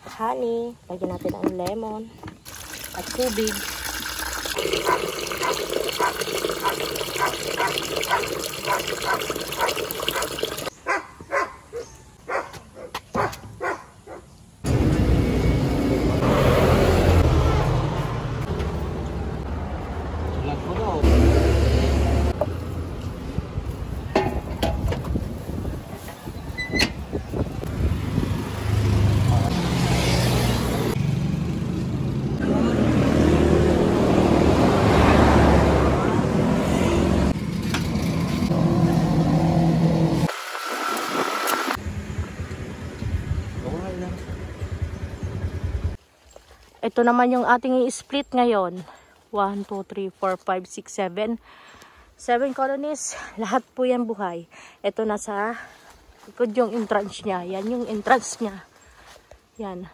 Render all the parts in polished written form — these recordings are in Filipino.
honey. Lagyan natin ang lemon at tubig. Ito naman yung ating i-split ngayon. 1, 2, 3, 4, 5, 6, 7. 7 colonies. Lahat po yan buhay. Ito nasa likod yung entrance niya. Yan yung entrance niya. Yan.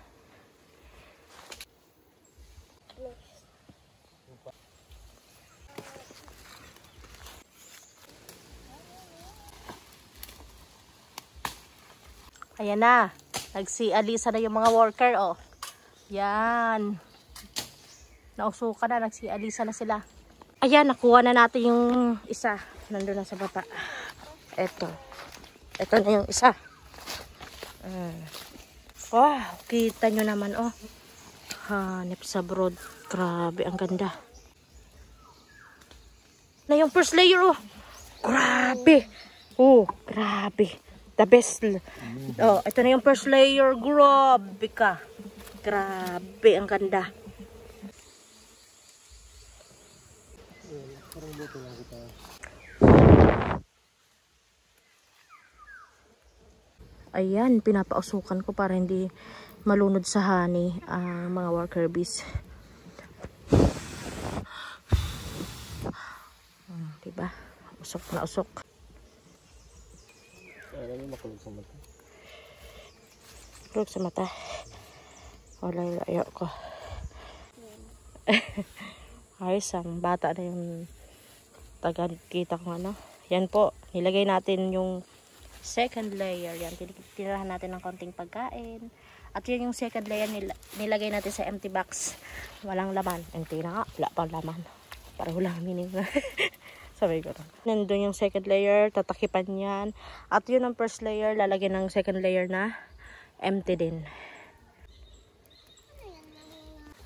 Ayan na. Nagsialisa na yung mga worker, oh. Yan. Nausukan na. Nagsialisa na sila. Ayan, nakuha na natin yung isa. Nandun na sa baba. Ito. Ito na yung isa. Wow, kita nyo naman, oh. Hanip sa brood. Grabe, ang ganda. Na yung first layer, oh. Grabe. Oh, grabe. The best. Oh, ito na yung first layer. Grabe ka. Grabe, ang ganda. Ayan, pinapausukan ko para hindi malunod sa honey ang mga worker bees. Diba? Usok na usok. Makulog sa mata. Kulog sa mata. Wala yung layo ko. Ayos, ang bata na yung taga-kita ko, ano. Yan po, nilagay natin yung second layer. Yan, tinirahan natin ng konting pagkain. At yun yung second layer, nilagay natin sa empty box. Walang laman. Empty na nga, wala pang laman. Pareho lang meaning. Sabi ko. Nandun yung second layer, tatakipan yan. At yun ang first layer, lalagyan ng second layer na empty din.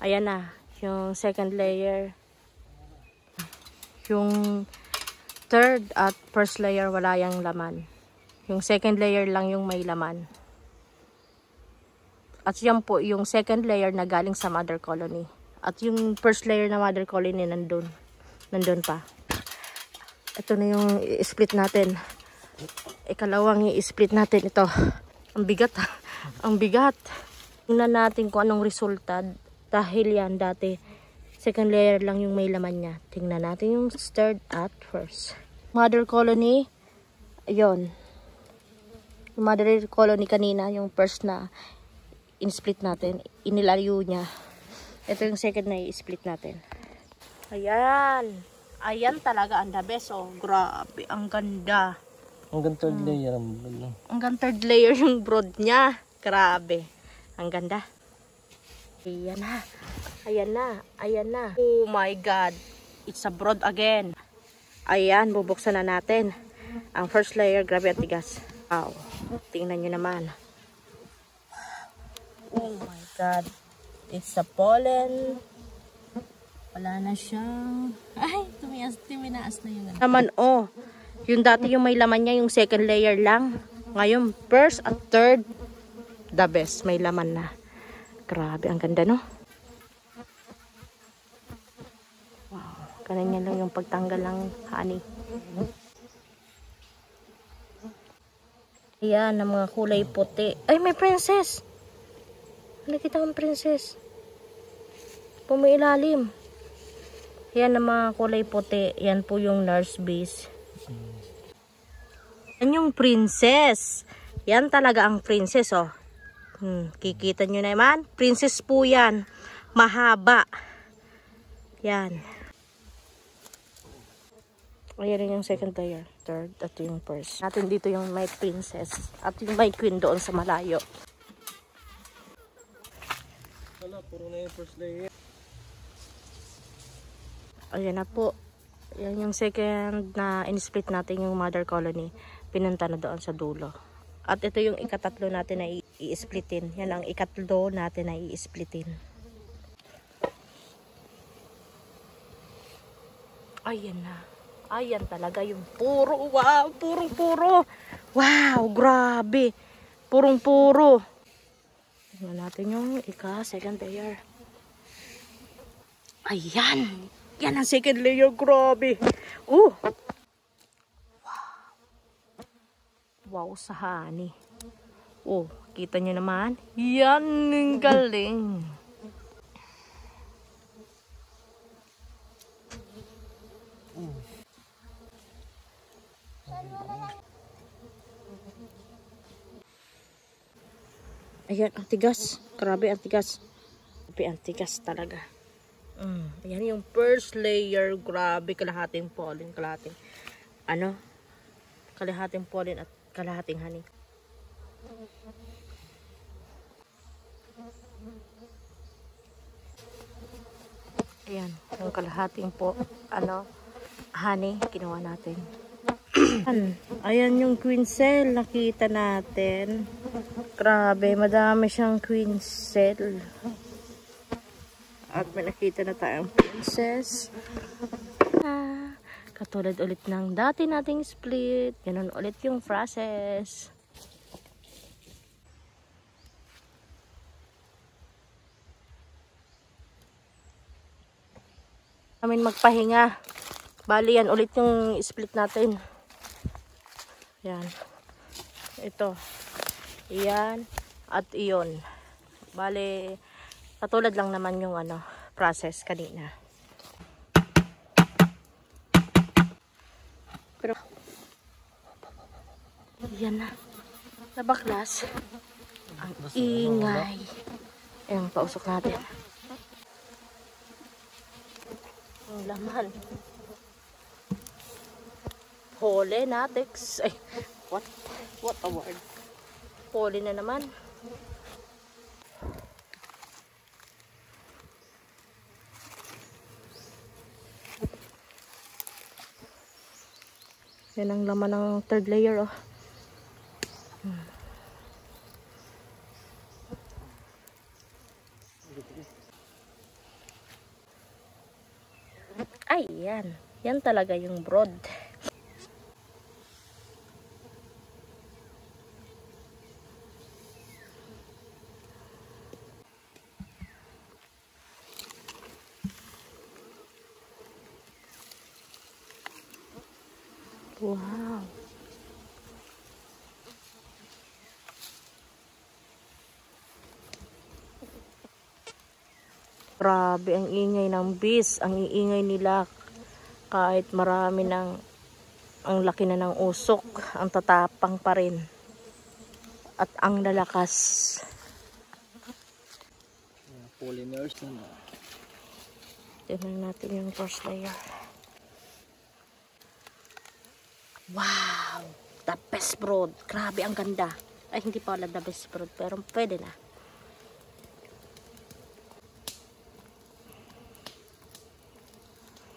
Ayan na, yung second layer. Yung third at first layer wala yung laman. Yung second layer lang yung may laman. At yan po yung second layer na galing sa mother colony. At yung first layer na mother colony nandun. Nandun pa. Ito na yung i-split natin. Ikalawang i-split natin ito. Ang bigat ha. Ang bigat. Tingnan natin kung anong resulta. Dahil yan dati, second layer lang yung may laman niya. Tingnan natin yung third at first. Mother colony, ayun. Yung mother colony kanina, yung first na in-split natin, inilayo niya. Ito yung second na i-split natin. Ayan. Ayan talaga ang the best. Oh, grabe. Ang ganda. Hanggang third layer ang brood. Hanggang third layer yung brood niya. Grabe. Ang ganda. Ayan na. Ayan na. Ayan na. Oh my God. It's a brood again. Ayan. Bubuksan na natin. Ang first layer. Grabe at tigas. Wow. Tingnan nyo naman. Oh my God. It's a pollen. Wala na siyang... Ay, tuminaas na yun. Naman, oh. Yung dati yung may laman niya, yung second layer lang. Ngayon, first at third, the best. May laman na. Grabe, ang ganda, no? Wow. Ganyan lang yung pagtanggal ng honey. Ayan, ang mga kulay puti. Ay, may princess! Nakita kong princess. Pumiilalim. Yan ang mga kulay puti. Yan po yung nurse bees. Yan yung princess. Yan talaga ang princess, oh. Kikita nyo naman. Princess po yan. Mahaba. Yan. Ayan yung second layer. Third at yung first. Natin dito yung may princess. At yung may queen doon sa malayo. Wala, puro na yung first layer. Ayan na po. Yan yung second na in-split natin yung mother colony. Pinunta na doon sa dulo. At ito yung ikatatlo natin na i-splitin. Yan ang ikatlo natin na i-splitin. Ayan na. Ayan talaga yung puro. Wow! Purong-puro. Wow! Grabe! Purong-puro. Tingnan natin yung second layer. Ayan! Yan ang second layer. Grabe! Wow! Wow sa honey. Oh, kita nyo naman. Yan ang galing. Ayan, ang tigas. Grabe, ang tigas. Grabe, ang tigas talaga. Ayan yung first layer. Grabe, kalahating pollen. Kalahating pollen at kalahating honey. Ayan, yung kalahating honey, ginawa natin. Ayan yung queen cell, nakita natin. Grabe, madami siyang queen cell. At may nakita na tayong princess. Katulad ulit ng dati nating split. Ganun ulit yung process. Namin magpahinga. Bali yan ulit yung split natin. Yan. Ito. Iyan. At iyon. Bali, katulad lang naman yung process kanina. Pero, yan na. Nabaklas. Ang ingay. Ayan, pausok natin. Ang laman. Pollinatics. Ay, what a word. Pollen na naman. Yan ang laman ng third layer, oh. Ay, yan. Yan talaga yung brood. Wow. Grabe ang ingay ng bees. Ang iingay nila kahit marami ang laki na ng usok. Ang tatapang pa rin. At ang lalakas. Polliners na. Tignan natin yung first layer. Wow! The best brood. Grabe, ang ganda. Ay, hindi pa wala the best brood. Pero pwede na.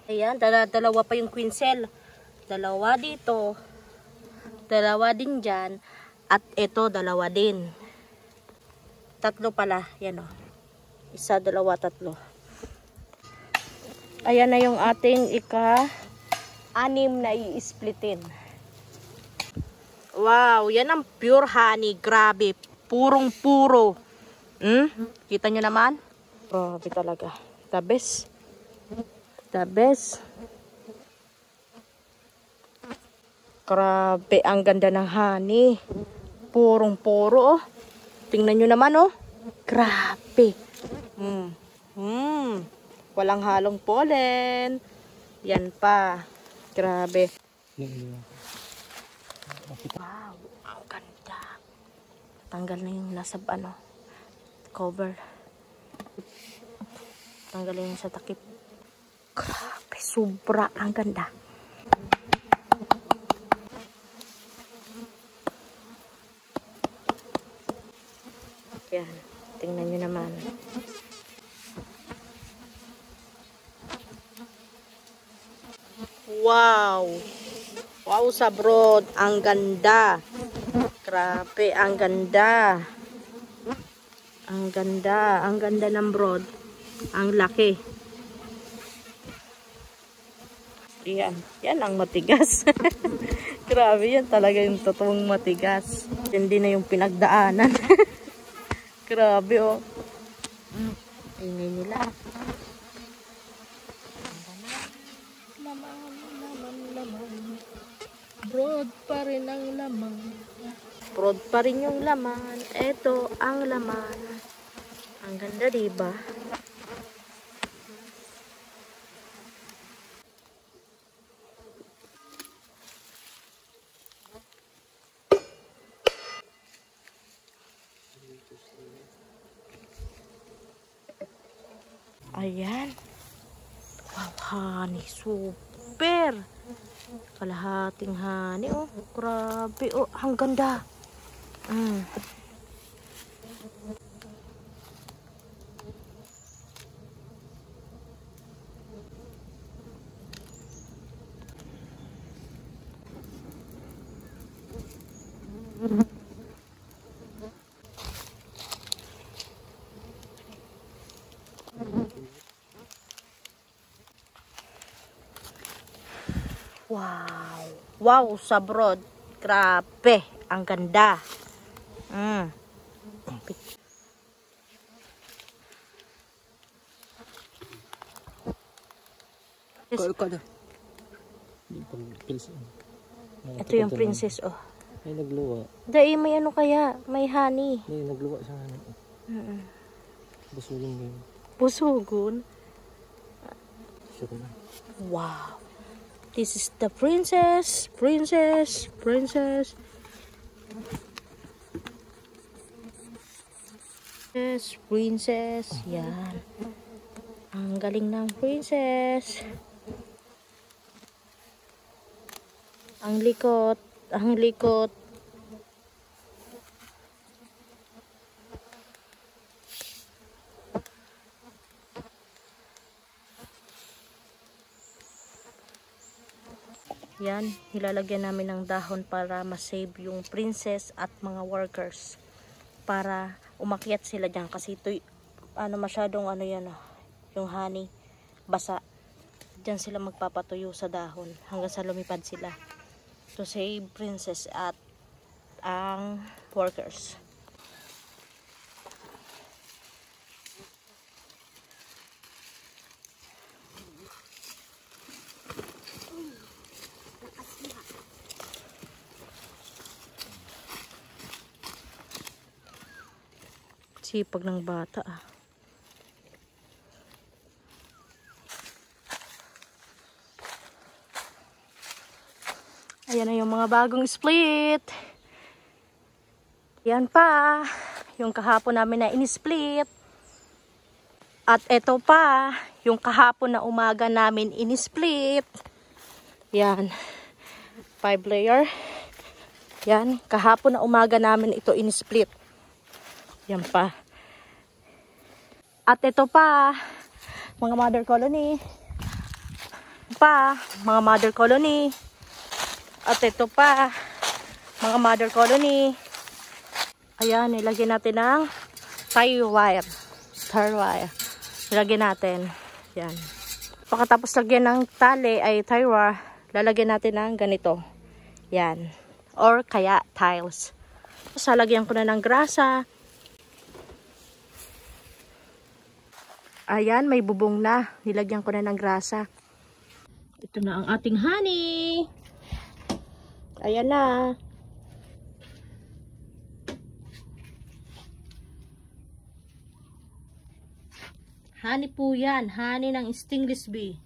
Ayan, dalawa pa yung queen cell. Dalawa dito. Dalawa din dyan. At ito, dalawa din. Tatlo pala. Yan o. Isa, dalawa, tatlo. Ayan na yung ating ika-6 na i-splitin. Wow, yan ang pure honey. Grabe, purong-puro. Kita nyo naman? Grabe talaga. The best. The best. Grabe, ang ganda ng honey. Purong-puro, oh. Tingnan nyo naman, oh. Grabe. Walang halong pollen. Yan pa. Grabe. Wow, ang ganda. Tanggal na yung nasa cover. Tanggalin yung sa takip. Grabe, sobra ang ganda. Yan, tingnan nyo naman. Wow! Wow, sa broad. Ang ganda. Grabe, ang ganda. Ang ganda. Ang ganda ng broad. Ang laki. Yan. Yan ang matigas. Grabe, yan talaga yung totoong matigas. Hindi na yung pinagdaanan. Grabe, oh. Ingay nila. Laman. Broad pa rin ang laman. Broad pa rin yung laman. Ito ang laman. Ang ganda, diba? Ayan. Wow, honey. Super. Kalahating honey. Oh, grabe. Oh, ang ganda. Wow. Wow, sa broad. Grabe. Ang ganda. Kada. Ito yung princess, oh. Ay, nagluwa. Dahil may ano kaya? May honey. Ay, nagluwa siya. Busugin mo yun. Busugon? Sure na. Wow. This is the princess. Princess. Princess. Yan. Ang galing ng princess. Ang likot. Yan, nilalagyan namin ng dahon para ma-save yung princess at mga workers. Para umakyat sila dyan kasi ito, masyadong yan, yung honey, basa. Dyan sila magpapatuyo sa dahon hanggang sa lumipad sila. To save princess at ang workers. Sipag ng bata, ah. Ayan na yung mga bagong split. Yan pa. Yung kahapon namin na in-split. At ito pa. Yung kahapon na umaga namin in-split. Yan. 5 layer. Yan. Kahapon na umaga namin ito in-split. Yan pa. At ito pa. Mga mother colony. Mga mother colony. At ito pa, mga mother colony. Ayan, nilagyan natin ng tie wire. Nilagyan natin. Yan. Pagkatapos lagyan ng tali ay tie wire, lalagyan natin ng ganito. Yan. Or kaya tiles. Tapos lalagyan ko na ng grasa. Ayan, may bubong na. Nilagyan ko na ng grasa. Ito na ang ating honey. Ayan na. Honey po yan. Honey ng stingless bee.